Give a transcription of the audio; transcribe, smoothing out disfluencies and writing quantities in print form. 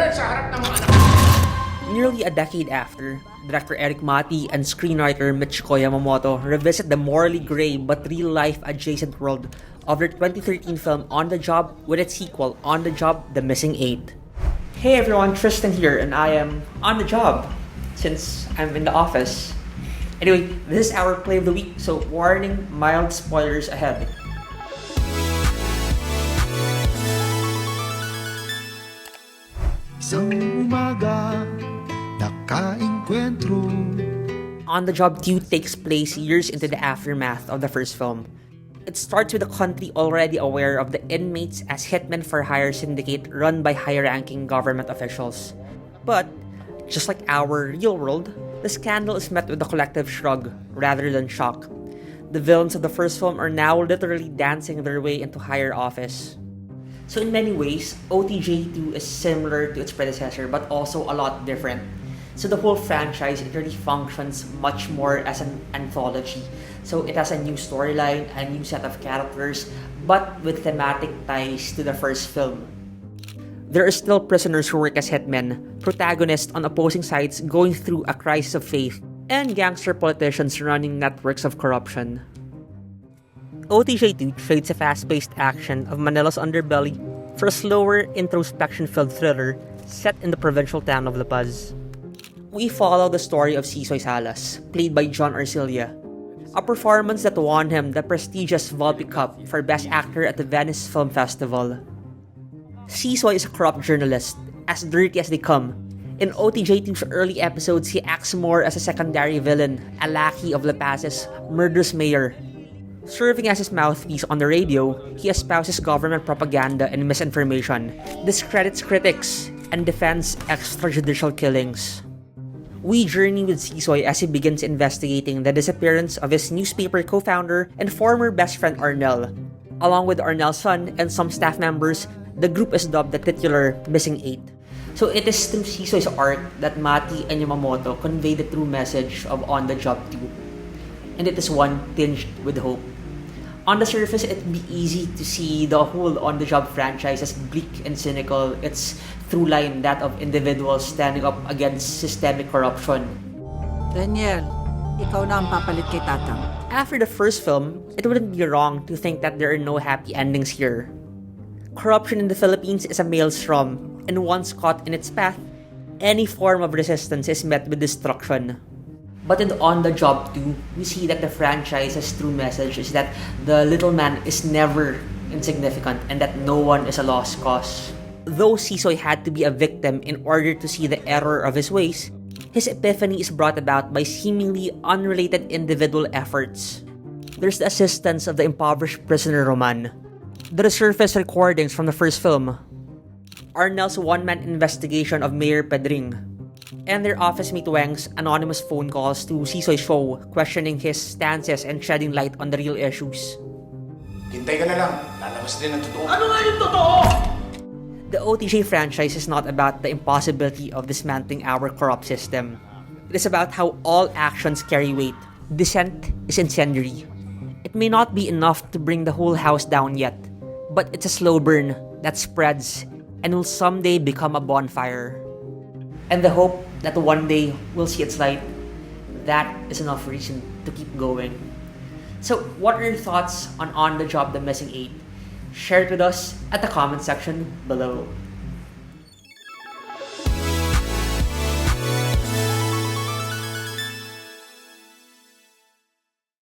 yan sa harap ng mga anak. Nearly a decade after, director Eric Mati and screenwriter Michiko Yamamoto revisit the morally gray but real-life adjacent world of their 2013 film On the Job with its sequel, On the Job: The Missing Eight. Hey everyone, Tristan here, and I am on the job since I'm in the office. Anyway, this is our play of the week, so warning, mild spoilers ahead. Isang umaga, nakaengkwentro. On the Job 2 takes place years into the aftermath of the first film. It starts with the country already aware of the inmates as hitmen for hire syndicate run by high-ranking government officials. But, just like our real world, the scandal is met with a collective shrug rather than shock. The villains of the first film are now literally dancing their way into higher office. So in many ways, OTJ2 is similar to its predecessor but also a lot different. So the whole franchise, it really functions much more as an anthology. So it has a new storyline, a new set of characters, but with thematic ties to the first film. There are still prisoners who work as hitmen, protagonists on opposing sides going through a crisis of faith, and gangster politicians running networks of corruption. OTJ2 trades a fast-paced action of Manila's underbelly for a slower, introspection-filled thriller set in the provincial town of La Paz. We follow the story of Sisoy Salas, played by John Arcilla, a performance that won him the prestigious Volpe Cup for Best Actor at the Venice Film Festival. Sisoy is a corrupt journalist, as dirty as they come. In OTJ2's early episodes, he acts more as a secondary villain, a lackey of La Paz's murderous mayor. Serving as his mouthpiece on the radio, he espouses government propaganda and misinformation, discredits critics, and defends extrajudicial killings. We journey with Sisoy as he begins investigating the disappearance of his newspaper co-founder and former best friend Arnel. Along with Arnel's son and some staff members, the group is dubbed the titular Missing Eight. So it is through Sisoy's arc that Mati and Yamamoto convey the true message of On the Job 2. And it is one tinged with hope. On the surface, it'd be easy to see the whole On the Job franchise as bleak and cynical. Its through line, that of individuals standing up against systemic corruption. Daniel, ikaw na ang papalit kay Tatang. After the first film, it wouldn't be wrong to think that there are no happy endings here. Corruption in the Philippines is a maelstrom, and once caught in its path, any form of resistance is met with destruction. But in On the Job 2, we see that the franchise's true message is that the little man is never insignificant and that no one is a lost cause. Though Sisoy had to be a victim in order to see the error of his ways, his epiphany is brought about by seemingly unrelated individual efforts. There's the assistance of the impoverished prisoner Roman, the resurfaced recordings from the first film, Arnel's one-man investigation of Mayor Pedring, and their office mate Wang's anonymous phone calls to Sisoy's show, questioning his stances and shedding light on the real issues. Hintay ka na lang, lalabas din ang totoo. Ano nga yung totoo? The OTJ franchise is not about the impossibility of dismantling our corrupt system. It is about how all actions carry weight. Dissent is incendiary. It may not be enough to bring the whole house down yet, but it's a slow burn that spreads and will someday become a bonfire. And the hope that one day we'll see its light, that is enough reason to keep going. So, what are your thoughts on the Job: The Missing Eight? Share it with us at the comment section below.